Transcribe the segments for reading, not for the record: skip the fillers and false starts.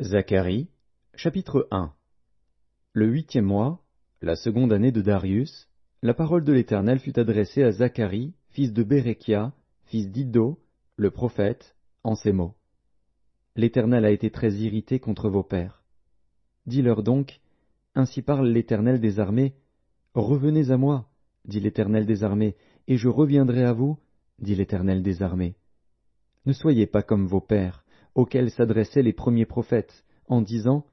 Zacharie, chapitre 1. Le 8e mois, la seconde année de Darius, la parole de l'Éternel fut adressée à Zacharie, fils de Béréchia, fils d'Iddo, le prophète, en ces mots. L'Éternel a été très irrité contre vos pères. Dis-leur donc, ainsi parle l'Éternel des armées, revenez à moi, dit l'Éternel des armées, et je reviendrai à vous, dit l'Éternel des armées. Ne soyez pas comme vos pères, auxquels s'adressaient les premiers prophètes, en disant,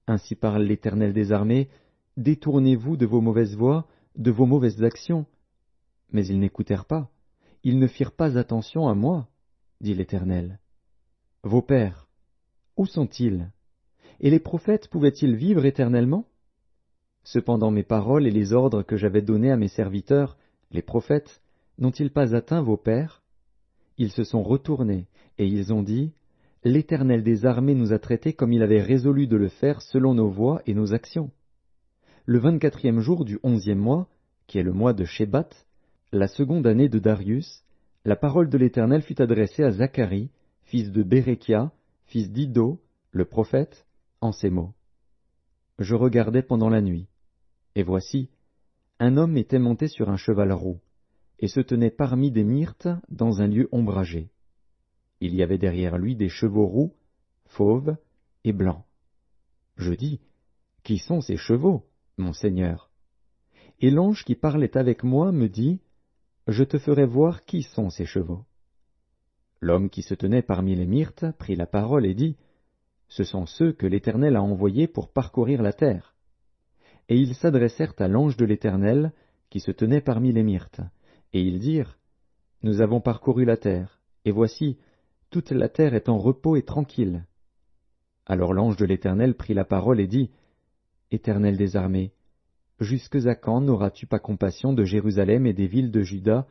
ainsi parle l'Éternel des armées, détournez-vous de vos mauvaises voies, de vos mauvaises actions. Mais ils n'écoutèrent pas, ils ne firent pas attention à moi, dit l'Éternel. Vos pères, où sont-ils? Et les prophètes pouvaient-ils vivre éternellement? Cependant mes paroles et les ordres que j'avais donnés à mes serviteurs, les prophètes, n'ont-ils pas atteint vos pères? Ils se sont retournés, et ils ont dit, l'Éternel des armées nous a traités comme il avait résolu de le faire selon nos voies et nos actions. Le 24e jour du 11e mois, qui est le mois de Shebat, la seconde année de Darius, la parole de l'Éternel fut adressée à Zacharie, fils de Béréchia, fils d'Iddo, le prophète, en ces mots. Je regardais pendant la nuit, et voici, un homme était monté sur un cheval roux, et se tenait parmi des myrtes dans un lieu ombragé. Il y avait derrière lui des chevaux roux, fauves et blancs. Je dis, qui sont ces chevaux, mon Seigneur? Et l'ange qui parlait avec moi me dit, je te ferai voir qui sont ces chevaux. L'homme qui se tenait parmi les myrtes prit la parole et dit, ce sont ceux que l'Éternel a envoyés pour parcourir la terre. Et ils s'adressèrent à l'ange de l'Éternel qui se tenait parmi les myrtes, et ils dirent, nous avons parcouru la terre, et voici, toute la terre est en repos et tranquille. Alors l'ange de l'Éternel prit la parole et dit, Éternel des armées, jusque à quand n'auras-tu pas compassion de Jérusalem et des villes de Juda,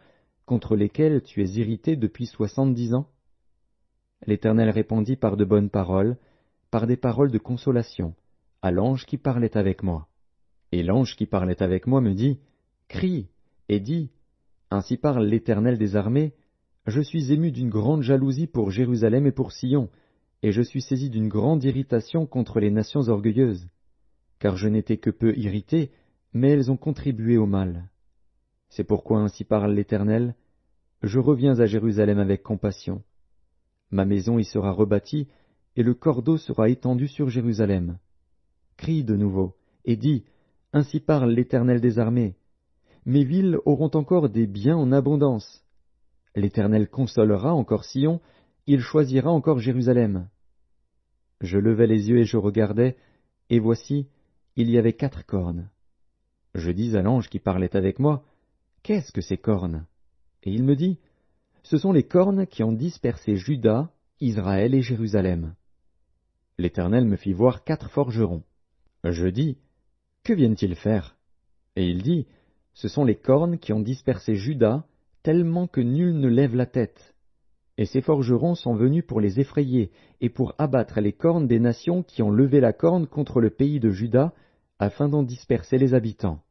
contre lesquelles tu es irrité depuis 70 ans? L'Éternel répondit par de bonnes paroles, par des paroles de consolation, à l'ange qui parlait avec moi. Et l'ange qui parlait avec moi me dit, crie, et dis, ainsi parle l'Éternel des armées, je suis ému d'une grande jalousie pour Jérusalem et pour Sion, et je suis saisi d'une grande irritation contre les nations orgueilleuses. Car je n'étais que peu irrité, mais elles ont contribué au mal. C'est pourquoi ainsi parle l'Éternel, je reviens à Jérusalem avec compassion. Ma maison y sera rebâtie, et le cordeau sera étendu sur Jérusalem. Crie de nouveau, et dis, ainsi parle l'Éternel des armées. Mes villes auront encore des biens en abondance. L'Éternel consolera encore Sion, il choisira encore Jérusalem. Je levai les yeux et je regardai, et voici, il y avait 4 cornes. Je dis à l'ange qui parlait avec moi, qu'est-ce que ces cornes? Et il me dit, ce sont les cornes qui ont dispersé Juda, Israël et Jérusalem. L'Éternel me fit voir 4 forgerons. Je dis, que viennent-ils faire? Et il dit, ce sont les cornes qui ont dispersé Juda, tellement que nul ne lève la tête. Et ces forgerons sont venus pour les effrayer, et pour abattre les cornes des nations qui ont levé la corne contre le pays de Juda, afin d'en disperser les habitants.